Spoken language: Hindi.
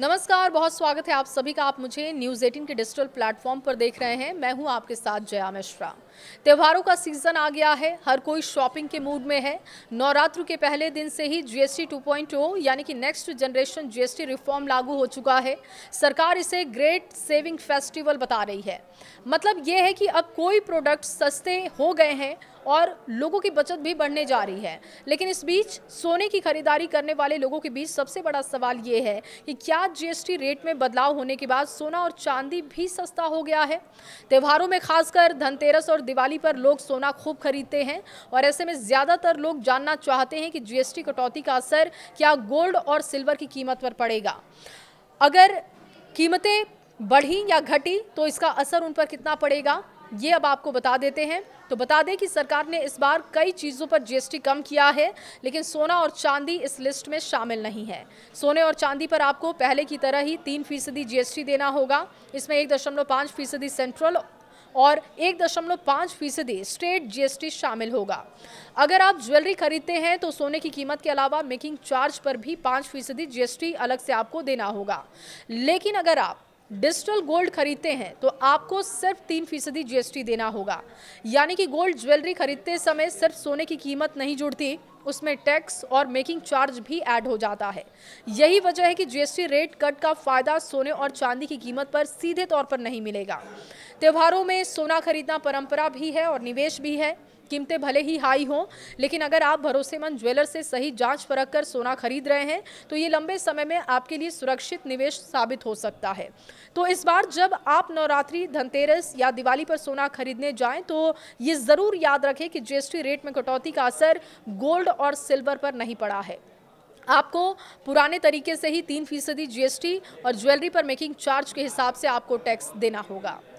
नमस्कार, बहुत स्वागत है आप सभी का। आप मुझे न्यूज़ 18 के डिजिटल प्लेटफॉर्म पर देख रहे हैं। मैं हूं आपके साथ जया मिश्रा। त्योहारों का सीजन आ गया है, हर कोई शॉपिंग के मूड में है। नवरात्र के पहले दिन से ही जीएसटी 2.0 यानी कि नेक्स्ट जनरेशन जीएसटी रिफॉर्म लागू हो चुका है। सरकार इसे ग्रेट सेविंग फेस्टिवल बता रही है। मतलब ये है कि अब कोई प्रोडक्ट सस्ते हो गए हैं और लोगों की बचत भी बढ़ने जा रही है। लेकिन इस बीच सोने की खरीदारी करने वाले लोगों के बीच सबसे बड़ा सवाल ये है कि क्या जीएसटी रेट में बदलाव होने के बाद सोना और चांदी भी सस्ता हो गया है। त्योहारों में खासकर धनतेरस और दिवाली पर लोग सोना खूब खरीदते हैं और ऐसे में ज्यादातर लोग जानना चाहते हैं कि जीएसटी कटौती का असर क्या गोल्ड और सिल्वर की कीमत पर पड़ेगा। अगर कीमतें बढ़ी या घटी तो इसका असर उन पर कितना पड़ेगा, ये अब आपको बता देते हैं। तो बता दें कि सरकार ने इस बार कई चीज़ों पर जीएसटी कम किया है, लेकिन सोना और चांदी इस लिस्ट में शामिल नहीं है। सोने और चांदी पर आपको पहले की तरह ही 3% जीएसटी देना होगा। इसमें 1.5% सेंट्रल और 1.5% स्टेट जीएसटी शामिल होगा। अगर आप ज्वेलरी खरीदते हैं तो सोने की कीमत के अलावा मेकिंग चार्ज पर भी 5% जीएसटी अलग से आपको देना होगा। लेकिन अगर आप डिजिटल गोल्ड खरीदते हैं तो आपको सिर्फ 3% जीएसटी देना होगा। यानी कि गोल्ड ज्वेलरी खरीदते समय सिर्फ सोने की कीमत नहीं जुड़ती, उसमें टैक्स और मेकिंग चार्ज भी ऐड हो जाता है। यही वजह है कि जीएसटी रेट कट का फायदा सोने और चांदी की कीमत पर सीधे तौर पर नहीं मिलेगा। त्योहारों में सोना खरीदना परंपरा भी है और निवेश भी है। कीमतें भले ही हाई हों, लेकिन अगर आप भरोसेमंद ज्वेलर से सही जांच परख कर सोना खरीद रहे हैं तो ये लंबे समय में आपके लिए सुरक्षित निवेश साबित हो सकता है। तो इस बार जब आप नवरात्रि, धनतेरस या दिवाली पर सोना खरीदने जाएं तो ये जरूर याद रखें कि जीएसटी रेट में कटौती का असर गोल्ड और सिल्वर पर नहीं पड़ा है। आपको पुराने तरीके से ही 3% जीएसटी और ज्वेलरी पर मेकिंग चार्ज के हिसाब से आपको टैक्स देना होगा।